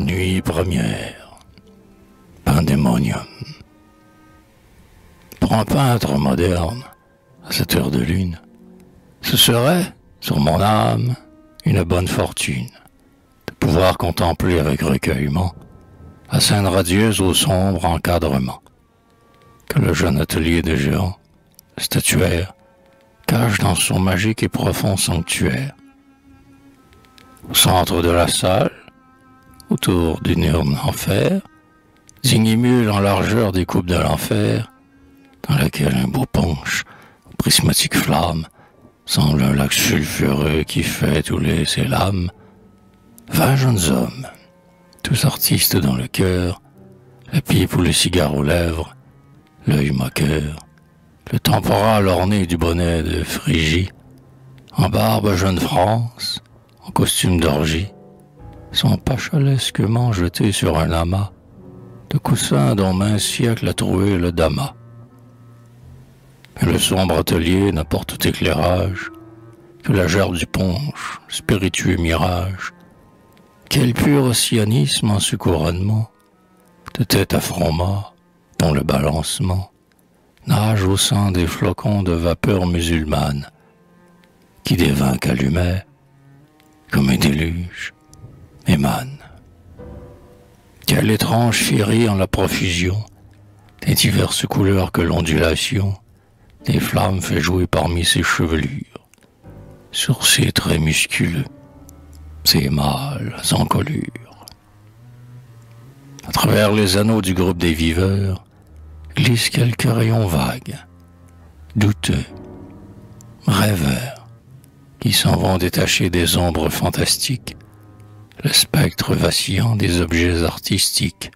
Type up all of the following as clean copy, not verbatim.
Nuit première. Pandémonium. Pour un peintre moderne, à cette heure de lune, ce serait, sur mon âme, une bonne fortune de pouvoir contempler avec recueillement la scène radieuse au sombre encadrement que le jeune atelier de géant, statuaire, cache dans son magique et profond sanctuaire. Au centre de la salle, autour d'une urne en fer, s'immisce en largeur des coupes de l'enfer, dans laquelle un beau punch, aux prismatiques flammes, semble un lac sulfureux qui fait couler ses lames. 20 jeunes hommes, tous artistes dans le cœur, la pipe ou le cigare aux lèvres, l'œil moqueur, le temporal orné du bonnet de Phrygie, en barbe jeune France, en costume d'orgie, sont pachalesquement jetés sur un amas de coussins dont maint siècle a troué le damas. Et le sombre atelier n'apporte tout éclairage que la gerbe du punch, spiritueux mirage. Quel pur ossianisme en ce couronnement, de tête à front mort, dont le balancement nage au sein des flocons de vapeur musulmane, qui des vins qu'allumait, comme un déluge, émane. Quelle étrange féerie en la profusion des diverses couleurs que l'ondulation des flammes fait jouer parmi ses chevelures, sur ses traits musculeux, ses mâles en colure. À travers les anneaux du groupe des viveurs glissent quelques rayons vagues, douteux, rêveurs, qui s'en vont détacher des ombres fantastiques, le spectre vacillant des objets artistiques,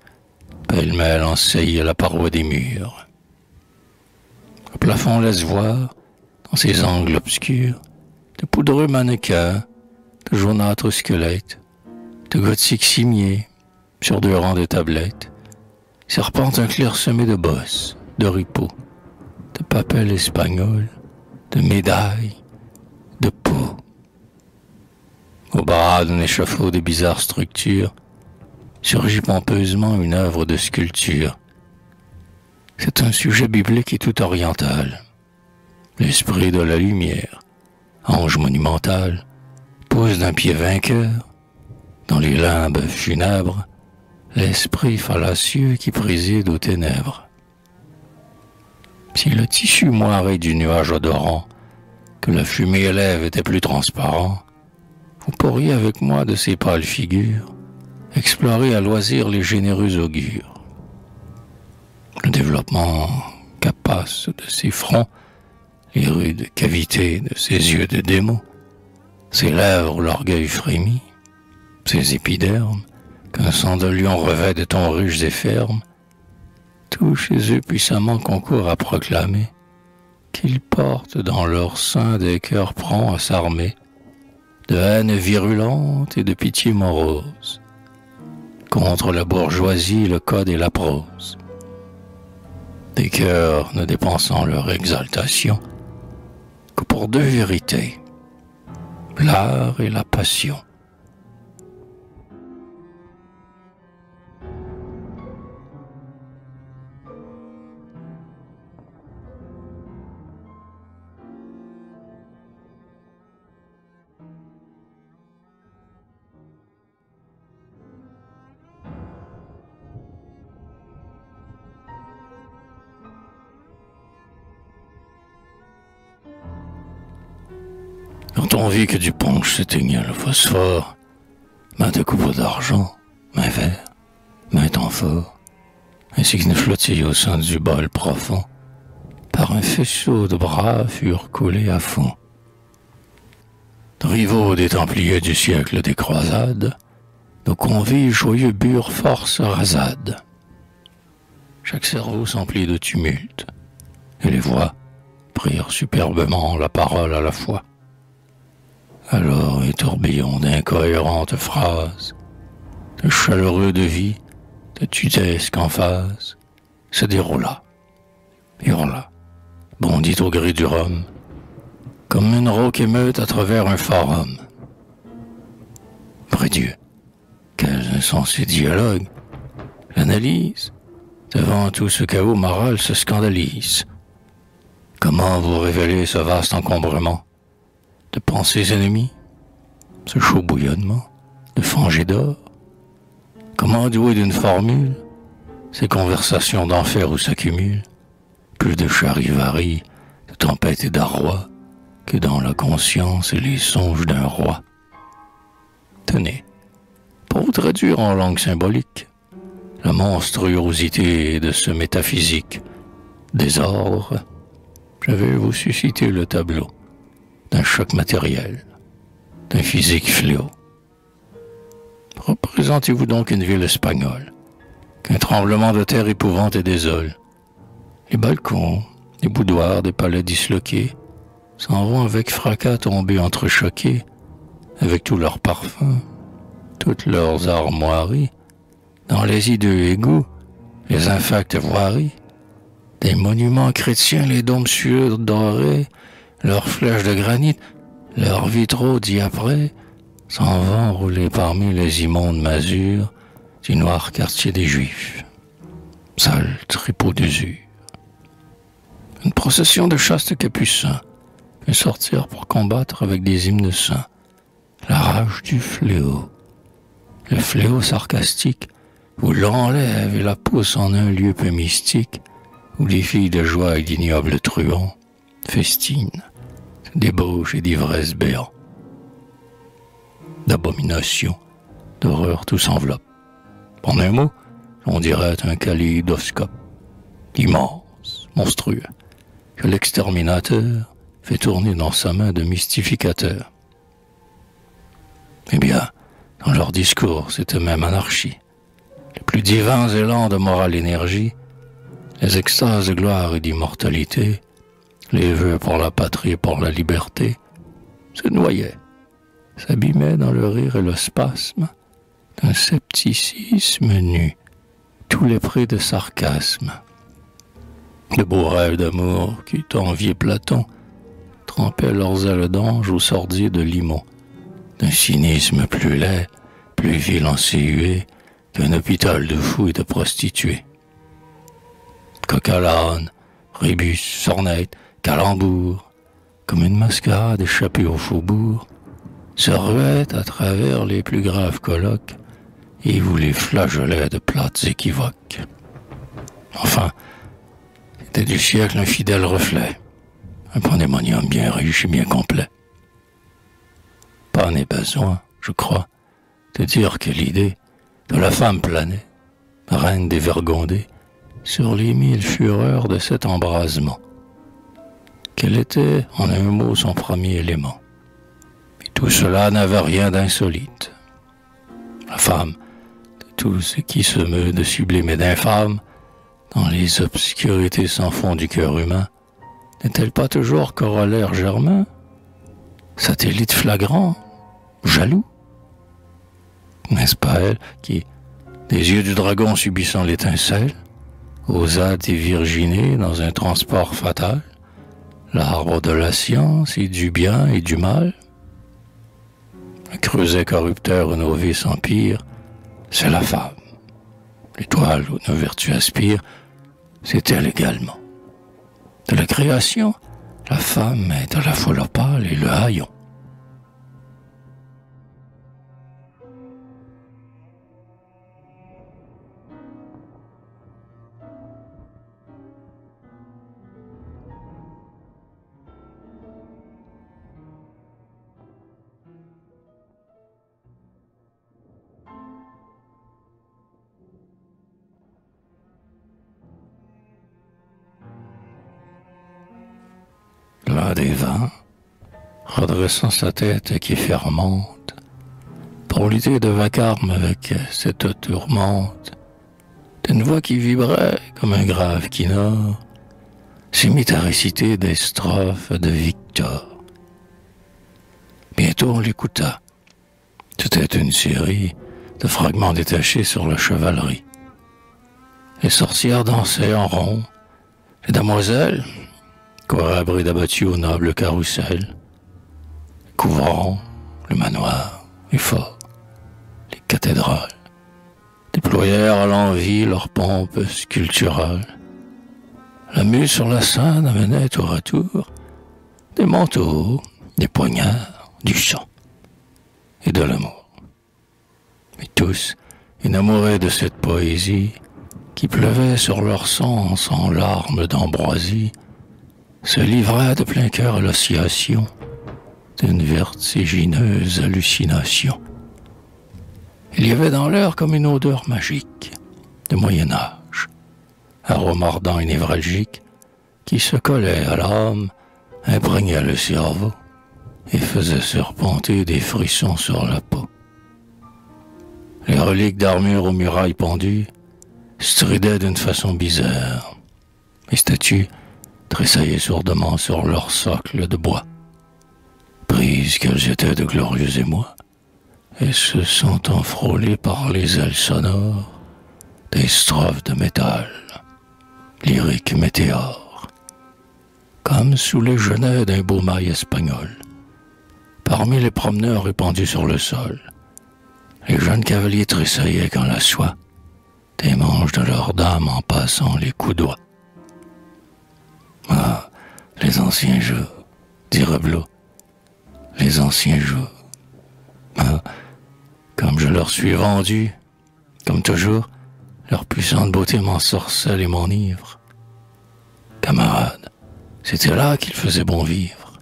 pêle-mêle enseille à la paroi des murs. Le plafond laisse voir, dans ses angles obscurs, de poudreux mannequins, de jaunâtres squelettes, de gothiques cimiers, sur 2 rangs de tablettes, serpente un clairsemé de bosses, de ripeaux, de papels espagnols, de médailles, de peaux. Au bas d'un échafaud de bizarres structures, surgit pompeusement une œuvre de sculpture. C'est un sujet biblique et tout oriental. L'esprit de la lumière, ange monumental, pose d'un pied vainqueur, dans les limbes funèbres, l'esprit fallacieux qui préside aux ténèbres. Si le tissu moiré du nuage odorant que la fumée élève était plus transparent, vous pourriez avec moi de ces pâles figures explorer à loisir les généreux augures. Le développement capace de ses fronts, les rudes cavités de ses yeux de démon, ses lèvres où l'orgueil frémit, ses épidermes qu'un sang de lion revêt de tons riches et fermes, tout chez eux puissamment concourt à proclamer qu'ils portent dans leur sein des cœurs prompts à s'armer de haine virulente et de pitié morose, contre la bourgeoisie, le code et la prose. Des cœurs ne dépensant leur exaltation que pour 2 vérités, l'art et la passion. Quand on vit que du punch s'éteignait le phosphore, main de coupe d'argent, main vert, main amphore, ainsi qu'une flottille au sein du bol profond, par un faisceau de bras furent coulés à fond. Rivaux des Templiers du siècle des croisades, nos convives joyeux burent force rasade. Chaque cerveau s'emplit de tumulte, et les voix prirent superbement la parole à la fois. Alors un tourbillon d'incohérentes phrases, de chaleureux devis, de tutesques emphases, se déroula, hurla, bondit au gré du rhum, comme une rauque émeute à travers un forum. Vrai Dieu, quels insensé dialogue, l'analyse, devant tout ce chaos moral se scandalise. Comment vous révéler ce vaste encombrement de pensées ennemies, ce chaud bouillonnement de fange et d'or? Comment douer d'une formule ces conversations d'enfer où s'accumulent plus de charivari, de tempête et d'arroi que dans la conscience et les songes d'un roi? Tenez, pour vous traduire en langue symbolique la monstruosité de ce métaphysique désordre, je vais vous susciter le tableau d'un choc matériel, d'un physique fléau. Représentez-vous donc une ville espagnole, qu'un tremblement de terre épouvante et désole. Les balcons, les boudoirs des palais disloqués s'en vont avec fracas tombés entrechoqués, avec tous leurs parfums, toutes leurs armoiries, dans les hideux égouts, les infectes voiries, des monuments chrétiens, les dômes sueurs dorés, leurs flèches de granit, leurs vitraux diaprés, s'en vont rouler parmi les immondes masures du noir quartier des Juifs. Sale tripot d'usure. Une procession de chastes capucins fait sortir pour combattre avec des hymnes saints la rage du fléau. Le fléau sarcastique où l'enlève et la pousse en un lieu peu mystique où les filles de joie et d'ignobles truands festinent, débauchent et d'ivresse béant. D'abomination, d'horreur tout s'enveloppe. En un mot, on dirait un kaléidoscope, immense, monstrueux, que l'exterminateur fait tourner dans sa main de mystificateur. Eh bien, dans leur discours, cette même anarchie, les plus divins élans de morale énergie, les extases de gloire et d'immortalité, les vœux pour la patrie et pour la liberté, se noyaient, s'abîmaient dans le rire et le spasme d'un scepticisme nu, tous les prés de sarcasme. De beaux rêves d'amour qui enviaient Platon trempaient leurs ailes d'ange au sordier de limon, d'un cynisme plus laid, plus vil enséhué qu'un hôpital de fous et de prostituées. Coq à l'âne, rébus, sornettes, calembours, comme une mascarade échappée au faubourg, se ruait à travers les plus graves colloques et vous les flageolait de plates équivoques. Enfin, c'était du siècle un fidèle reflet, un pandémonium bien riche et bien complet. Pas n'est besoin, je crois, de dire que l'idée de la femme planait, reine dévergondée, sur les mille fureurs de cet embrasement. Quel était, en un mot, son premier élément? Et tout cela n'avait rien d'insolite. La femme, de tout ce qui se meut de sublime et d'infâme, dans les obscurités sans fond du cœur humain, n'est-elle pas toujours corollaire germain, satellite flagrant, jaloux? N'est-ce pas elle qui, des yeux du dragon subissant l'étincelle, osa dévirginer dans un transport fatal l'arbre de la science et du bien et du mal? Le creuset corrupteur où nos vies s'empirent, c'est la femme. L'étoile où nos vertus aspirent, c'est elle également. De la création, la femme est à la fois l'opale et le haillon. L'un des vents, redressant sa tête qui fermente, pour lutter de vacarme avec cette tourmente, d'une voix qui vibrait comme un grave kinnor, s'est mis à réciter des strophes de Victor. Bientôt on l'écouta. C'était une série de fragments détachés sur la chevalerie. Les sorcières dansaient en rond, les damoiselles couraient d'abattus au noble carrousel, couvrant le manoir, les forts, les cathédrales, déployèrent à l'envi leur pompe sculpturale. La mue sur la scène amenait tour à tour des manteaux, des poignards, du sang et de l'amour. Mais tous, enamourés de cette poésie qui pleuvait sur leur sens en larmes d'ambroisie, se livraient de plein cœur à l'oscillation d'une vertigineuse hallucination. Il y avait dans l'air comme une odeur magique de Moyen-Âge, arôme ardent et névralgique qui se collait à l'âme, imprégnait le cerveau et faisait serpenter des frissons sur la peau. Les reliques d'armure aux murailles pendues stridaient d'une façon bizarre. Les statues tressaillaient sourdement sur leur socle de bois. Prises qu'elles étaient de glorieux émois, et se sentant frôlées par les ailes sonores des strophes de métal, lyriques météores, comme sous les genêts d'un beau mail espagnol. Parmi les promeneurs répandus sur le sol, les jeunes cavaliers tressaillaient quand la soie des manches de leurs dames en passant les coups d'oie. Ah, les anciens jours, dit Rebelot, les anciens jours. Ah, comme je leur suis vendu, comme toujours, leur puissante beauté m'ensorcelle et m'enivre. Camarades, c'était là qu'il faisait bon vivre,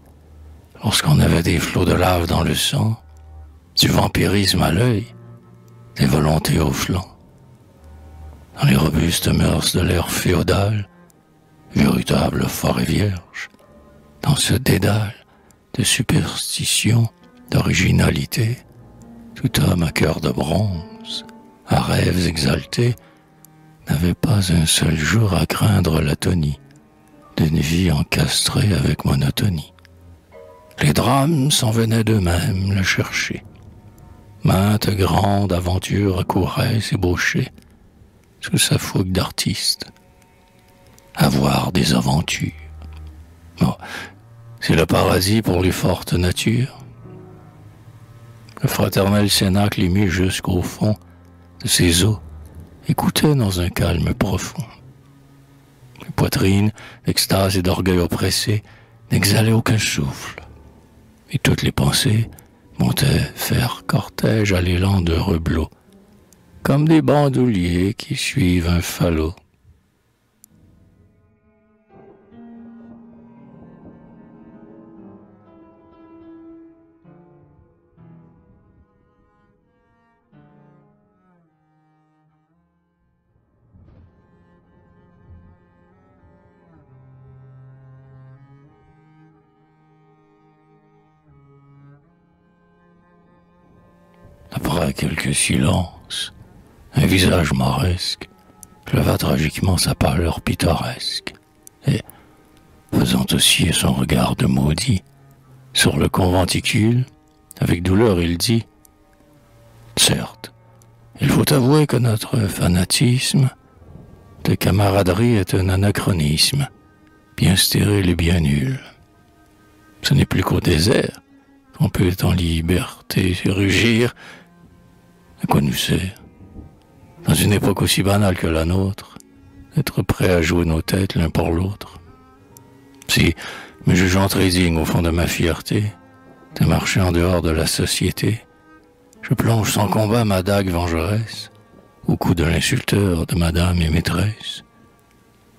lorsqu'on avait des flots de lave dans le sang, du vampirisme à l'œil, des volontés au flanc. Dans les robustes mœurs de l'ère féodale, véritable forêt vierge, dans ce dédale de superstition, d'originalité, tout homme à cœur de bronze, à rêves exaltés, n'avait pas un seul jour à craindre l'atonie d'une vie encastrée avec monotonie. Les drames s'en venaient d'eux-mêmes le chercher. Maintes grandes aventures accouraient s'ébaucher sous sa fougue d'artiste. Avoir des aventures. Bon, c'est le paradis pour les fortes natures. Le fraternel cénacle ému jusqu'au fond de ses eaux écoutait dans un calme profond. Les poitrines, d'extase et d'orgueil oppressé, n'exhalaient aucun souffle. Et toutes les pensées montaient faire cortège à l'élan de Rebelot, comme des bandouliers qui suivent un falot. Après quelques silences, un visage mauresque leva tragiquement sa pâleur pittoresque, et, faisant osciller son regard de maudit sur le conventicule, avec douleur il dit « Certes, il faut avouer que notre fanatisme de camaraderie est un anachronisme, bien stérile et bien nul. Ce n'est plus qu'au désert qu'on peut en liberté rugir. À quoi nous sert, dans une époque aussi banale que la nôtre, d'être prêt à jouer nos têtes l'un pour l'autre? Si, me jugeant très digne au fond de ma fierté, de marcher en dehors de la société, je plonge sans combat ma dague vengeresse au cou de l'insulteur de madame et maîtresse.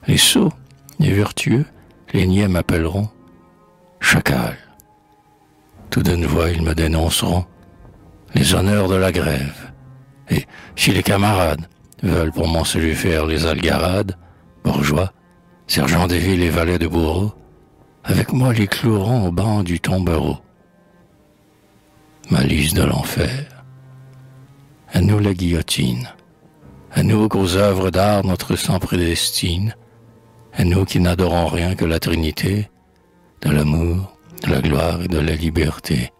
Les sots, les vertueux, les niais m'appelleront chacal. Tout d'une voix ils me dénonceront les honneurs de la grève. Et si les camarades veulent pour mon salut faire les algarades, bourgeois, sergents des villes et valets de bourreaux, avec moi les cloueront au banc du tombereau. Malice de l'enfer, à nous la guillotine, à nous qu'aux œuvres d'art notre sang prédestine, à nous qui n'adorons rien que la Trinité, de l'amour, de la gloire et de la liberté.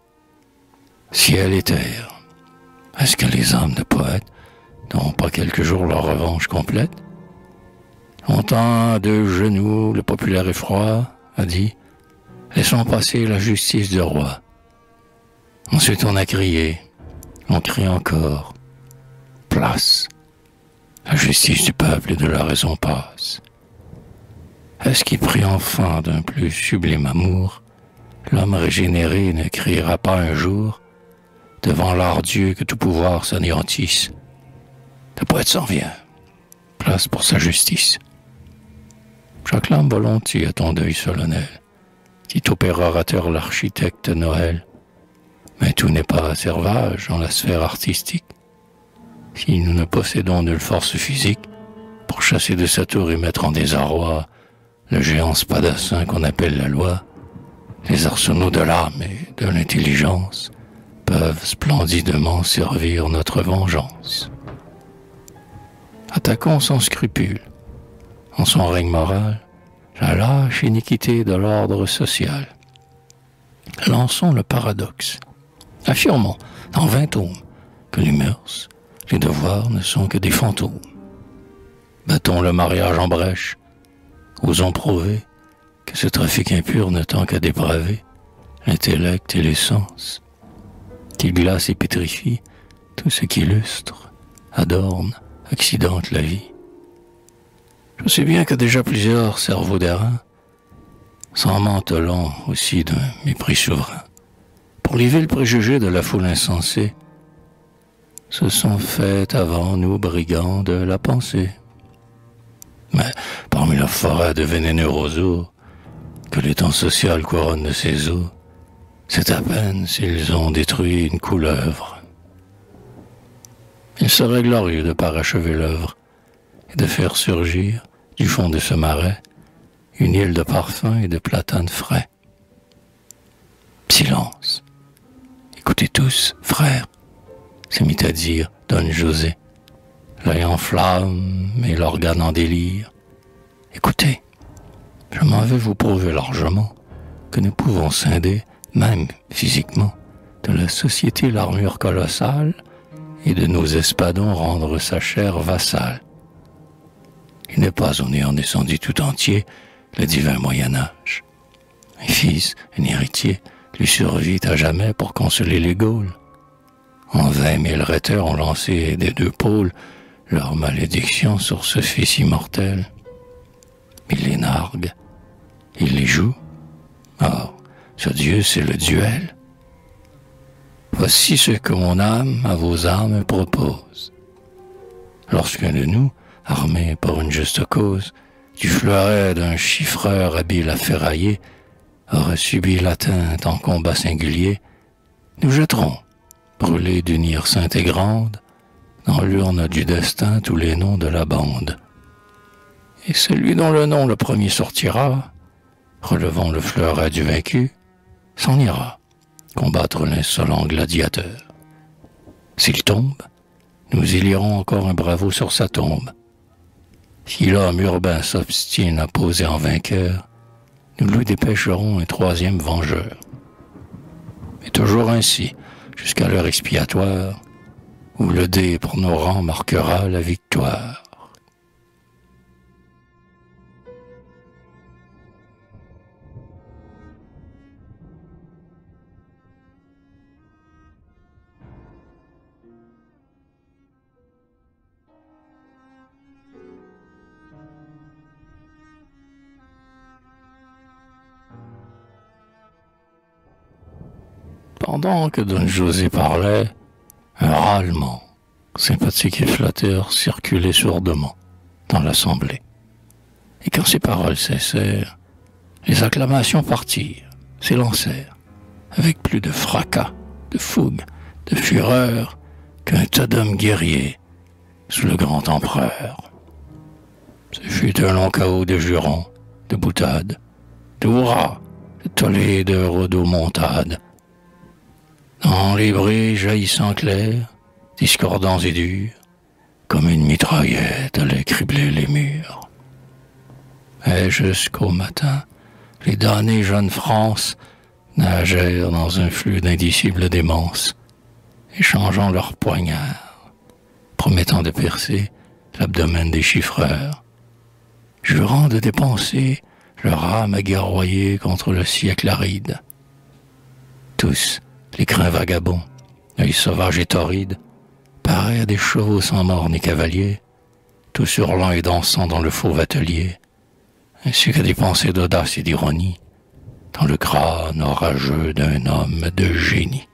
Ciel et terre, est-ce que les âmes de poètes n'auront pas quelques jours leur revanche complète? Longtemps, à deux genoux, le populaire effroi a dit « Laissons passer la justice du roi ». Ensuite on a crié, on crie encore « Place La justice du peuple et de la raison passe. Est-ce qui prie enfin d'un plus sublime amour, l'homme régénéré ne criera pas un jour, devant l'art-dieu que tout pouvoir s'anéantisse. Le poète s'en vient, place pour sa justice. J'acclame volontiers à ton deuil solennel, dit opérateur l'architecte Noël. Mais tout n'est pas servage dans la sphère artistique. Si nous ne possédons nulle force physique pour chasser de sa tour et mettre en désarroi le géant spadassin qu'on appelle la loi, les arsenaux de l'âme et de l'intelligence peuvent splendidement servir notre vengeance. Attaquons sans scrupule, en son règne moral, la lâche iniquité de l'ordre social. Lançons le paradoxe. Affirmons, dans 20 tomes, que les mœurs, les devoirs ne sont que des fantômes. Battons le mariage en brèche. Osons prouver que ce trafic impur ne tend qu'à dépraver l'intellect et les sens, qu'il glace et pétrifie tout ce qui illustre, adorne, accidente la vie. Je sais bien que déjà plusieurs cerveaux d'airain s'en mentelant aussi d'un mépris souverain. Pour les vils préjugés de la foule insensée, se sont faits avant nous brigands de la pensée. Mais parmi la forêt de vénéneux roseaux, que l'étang social couronne de ses eaux, c'est à peine s'ils ont détruit une couleuvre. Il serait glorieux de parachever l'œuvre et de faire surgir, du fond de ce marais, une île de parfums et de platanes frais. Silence. Écoutez tous, frères, s'est mis à dire Don José, l'œil en flamme et l'organe en délire. Écoutez, je m'en vais vous prouver largement que nous pouvons scinder, même physiquement, de la société l'armure colossale et de nos espadons rendre sa chair vassale. Il n'est pas au néant descendu tout entier le divin Moyen-Âge. Un fils, un héritier, lui survit à jamais pour consoler les Gaules. En 20 000 rhéteurs ont lancé des deux pôles leur malédiction sur ce fils immortel. Il les nargue, il les joue. Or, ce Dieu, c'est le duel. Voici ce que mon âme à vos âmes propose. Lorsqu'un de nous, armé pour une juste cause, du fleuret d'un chiffreur habile à ferrailler, aura subi l'atteinte en combat singulier, nous jetterons, brûlés d'une ire sainte et grande, dans l'urne du destin tous les noms de la bande. Et celui dont le nom le premier sortira, relevant le fleuret du vaincu, s'en ira combattre l'insolent gladiateur. S'il tombe, nous élirons encore un bravo sur sa tombe. Si l'homme urbain s'obstine à poser en vainqueur, nous lui dépêcherons un troisième vengeur. Et toujours ainsi, jusqu'à l'heure expiatoire, où le dé pour nos rangs marquera la victoire. Pendant que Don José parlait, un râlement, sympathique et flatteur, circulait sourdement dans l'assemblée. Et quand ces paroles cessèrent, les acclamations partirent, s'élancèrent, avec plus de fracas, de fougue, de fureur qu'un tas d'hommes guerriers sous le grand empereur. Ce fut un long chaos de jurons, de boutades, de hurrahs, de tollés de rodomontades. Dans les bris jaillissants clairs, discordants et durs, comme une mitraillette allait cribler les murs. Et jusqu'au matin, les damnés jeunes France nagèrent dans un flux d'indicibles démences, échangeant leurs poignards, promettant de percer l'abdomen des chiffreurs, jurant de dépenser leur âme aguerroyée contre le siècle aride. Tous, les crins vagabonds, œils sauvages et torrides, pareils à des chevaux sans mort ni cavaliers, tout hurlant et dansant dans le fauve atelier, ainsi que des pensées d'audace et d'ironie dans le crâne orageux d'un homme de génie.